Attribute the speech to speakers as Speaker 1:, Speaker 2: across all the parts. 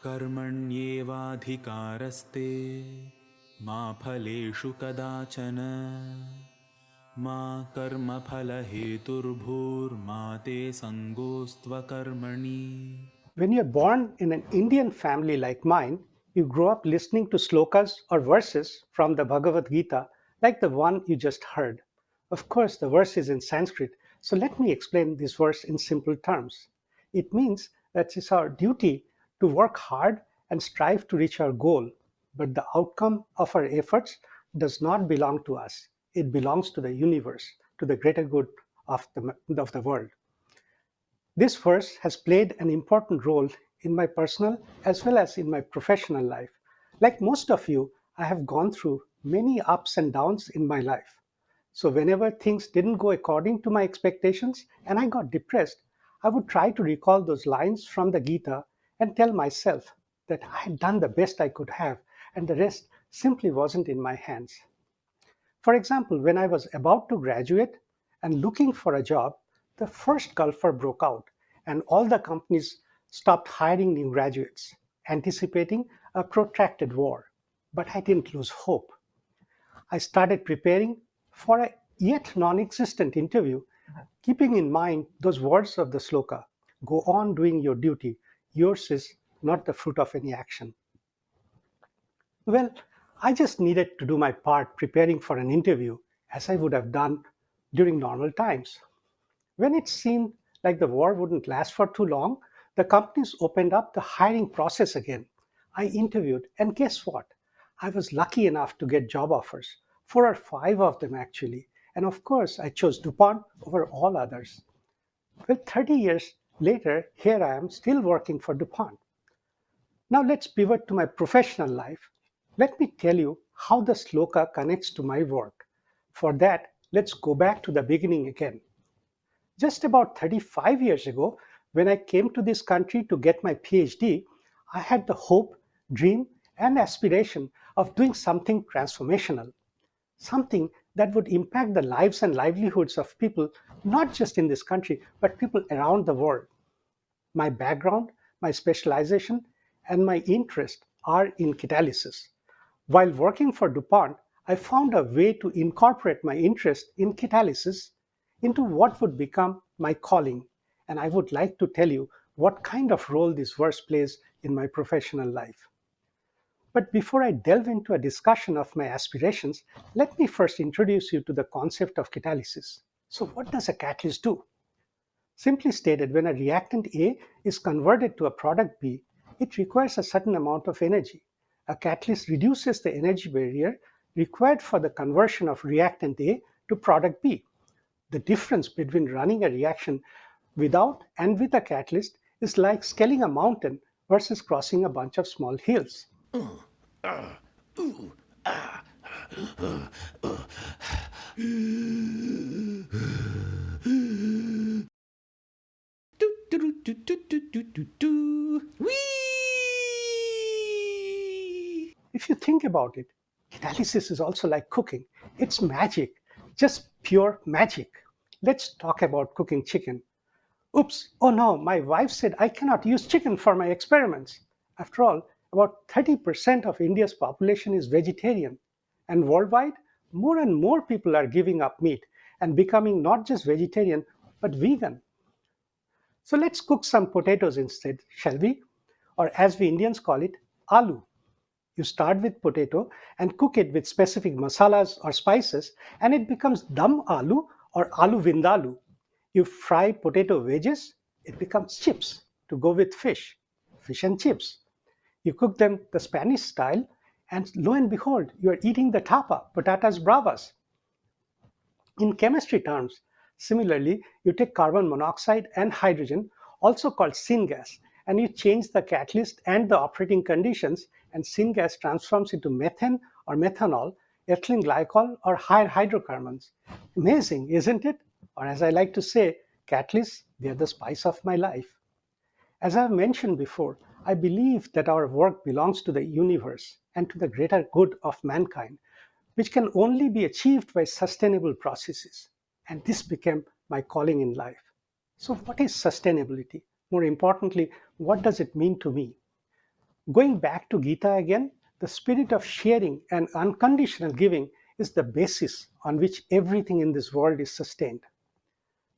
Speaker 1: कर्मण्येवाधिकारस्ते मा फलेषु कदाचन मा कर्मफलहेतुर्भूर्मा ते सङ्गोऽस्त्वकर्मणि.
Speaker 2: When you're born in an Indian family like mine, you grow up listening to slokas or verses from the Bhagavad Gita, like the one you just heard. Of course, the verse is in Sanskrit, so let me explain this verse in simple terms. It means that it's our duty to work hard and strive to reach our goal, but the outcome of our efforts does not belong to us. It belongs to the universe, to the greater good of the world. This verse has played an important role in my personal as well as in my professional life. Like most of you, I have gone through many ups and downs in my life. So, whenever things didn't go according to my expectations and I got depressed, I would try to recall those lines from the Gita and tell myself that I had done the best I could have and the rest simply wasn't in my hands. For example, when I was about to graduate and looking for a job, the first Gulf War broke out and all the companies stopped hiring new graduates, anticipating a protracted war. But I didn't lose hope. I started preparing for a yet non existent interview, keeping in mind those words of the sloka: go on doing your duty, yours is not the fruit of any action. Well, I just needed to do my part preparing for an interview as I would have done during normal times. When it seemed like the war wouldn't last for too long, the companies opened up the hiring process again. I interviewed, and guess what? I was lucky enough to get job offers, four or five of them actually. And of course, I chose DuPont over all others. Well, 30 years later, here I am still working for DuPont. Now let's pivot to my professional life. Let me tell you how the sloka connects to my work. For that, let's go back to the beginning again. Just about 35 years ago, when I came to this country to get my PhD, I had the hope, dream, and aspiration of doing something transformational, something that would impact the lives and livelihoods of people, not just in this country, but people around the world. My background, my specialization, and my interest are in catalysis. While working for DuPont, I found a way to incorporate my interest in catalysis into what would become my calling. And I would like to tell you what kind of role this verse plays in my professional life. But before I delve into a discussion of my aspirations, let me first introduce you to the concept of catalysis. So, what does a catalyst do? Simply stated, when a reactant A is converted to a product B, it requires a certain amount of energy. A catalyst reduces the energy barrier required for the conversion of reactant A to product B. The difference between running a reaction without and with a catalyst is like scaling a mountain versus crossing a bunch of small hills. If you think about it, catalysis is also like cooking. It's magic, just pure magic. Let's talk about cooking chicken. Oops, oh no, my wife said I cannot use chicken for my experiments. After all, about 30% of India's population is vegetarian, and worldwide, more and more people are giving up meat and becoming not just vegetarian, but vegan. So let's cook some potatoes instead, shall we? Or as we Indians call it, aloo. You start with potato and cook it with specific masalas or spices, and it becomes dum aloo or aloo vindaloo. You fry potato wedges, it becomes chips to go with fish, fish and chips. You cook them the Spanish style, and lo and behold, you are eating the tapa, patatas bravas. In chemistry terms, similarly, you take carbon monoxide and hydrogen, also called syngas, and you change the catalyst and the operating conditions, and syngas transforms into methane or methanol, ethylene glycol, or higher hydrocarbons. Amazing, isn't it? Or as I like to say, catalysts, they're the spice of my life. As I've mentioned before, I believe that our work belongs to the universe and to the greater good of mankind, which can only be achieved by sustainable processes. And this became my calling in life. So, what is sustainability? More importantly, what does it mean to me? Going back to Gita again, the spirit of sharing and unconditional giving is the basis on which everything in this world is sustained.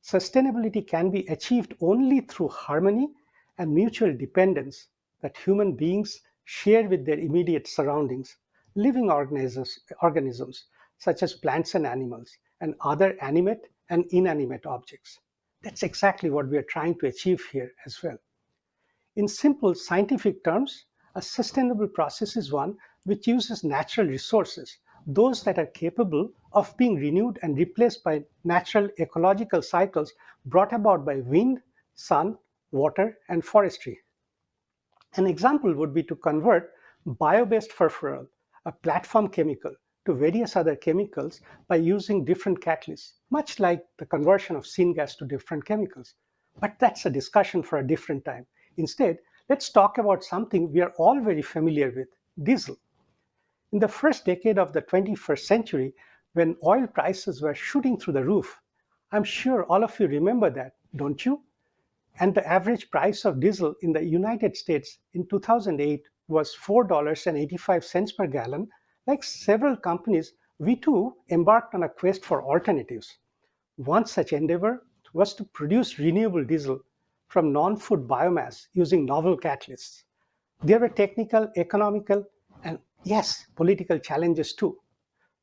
Speaker 2: Sustainability can be achieved only through harmony and mutual dependence that human beings share with their immediate surroundings, living organisms such as plants and animals, and other animate and inanimate objects. That's exactly what we are trying to achieve here as well. In simple scientific terms, a sustainable process is one which uses natural resources, those that are capable of being renewed and replaced by natural ecological cycles brought about by wind, sun, water, and forestry. An example would be to convert bio-based furfural, a platform chemical, to various other chemicals by using different catalysts, much like the conversion of syngas to different chemicals. But that's a discussion for a different time. Instead, let's talk about something we are all very familiar with: diesel. In the first decade of the 21st century, when oil prices were shooting through the roof, I'm sure all of you remember that, don't you? And the average price of diesel in the United States in 2008 was $4.85 per gallon. Like several companies, we too embarked on a quest for alternatives. One such endeavor was to produce renewable diesel from non-food biomass using novel catalysts. There were technical, economical, and yes, political challenges too.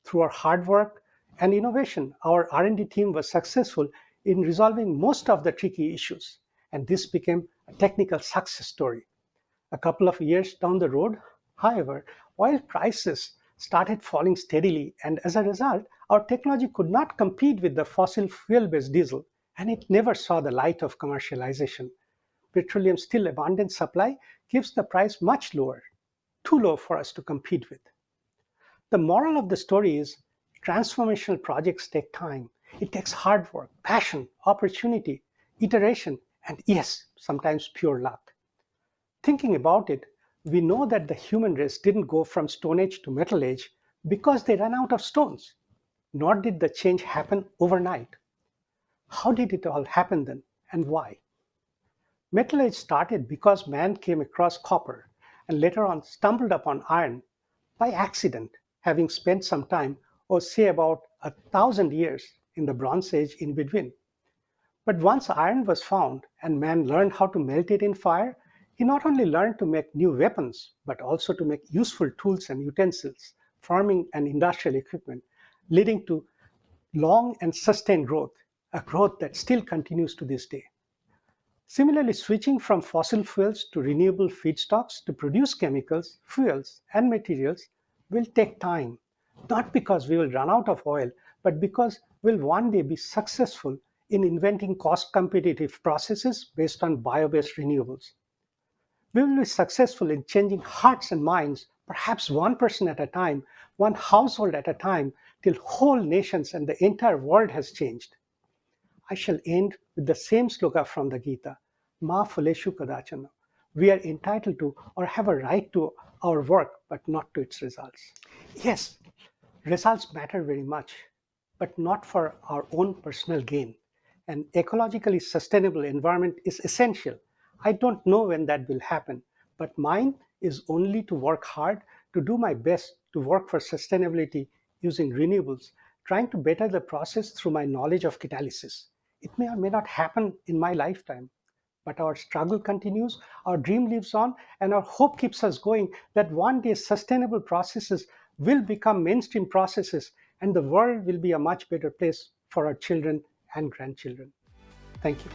Speaker 2: Through our hard work and innovation, our R&D team was successful in resolving most of the tricky issues, and this became a technical success story. A couple of years down the road, however, oil prices started falling steadily, and as a result, our technology could not compete with the fossil fuel-based diesel, and it never saw the light of commercialization. Petroleum's still abundant supply keeps the price much lower, too low for us to compete with. The moral of the story is transformational projects take time. It takes hard work, passion, opportunity, iteration, and yes, sometimes pure luck. Thinking about it, we know that the human race didn't go from Stone Age to Metal Age because they ran out of stones, nor did the change happen overnight. How did it all happen then, and why? Metal Age started because man came across copper and later on stumbled upon iron by accident, having spent some time, or say about 1,000 years, in the Bronze Age in between. But once iron was found and man learned how to melt it in fire, he not only learned to make new weapons, but also to make useful tools and utensils, farming and industrial equipment, leading to long and sustained growth, a growth that still continues to this day. Similarly, switching from fossil fuels to renewable feedstocks to produce chemicals, fuels, and materials will take time, not because we will run out of oil, but because we'll one day be successful in inventing cost competitive processes based on bio-based renewables. We will be successful in changing hearts and minds, perhaps one person at a time, one household at a time, till whole nations and the entire world has changed. I shall end with the same sloka from the Gita: Ma Phaleshu Kadachana. We are entitled to or have a right to our work, but not to its results. Yes, results matter very much, but not for our own personal gain. An ecologically sustainable environment is essential. I don't know when that will happen, but mine is only to work hard, to do my best to work for sustainability using renewables, trying to better the process through my knowledge of catalysis. It may or may not happen in my lifetime, but our struggle continues, our dream lives on, and our hope keeps us going that one day sustainable processes will become mainstream processes and the world will be a much better place for our children and grandchildren. Thank you.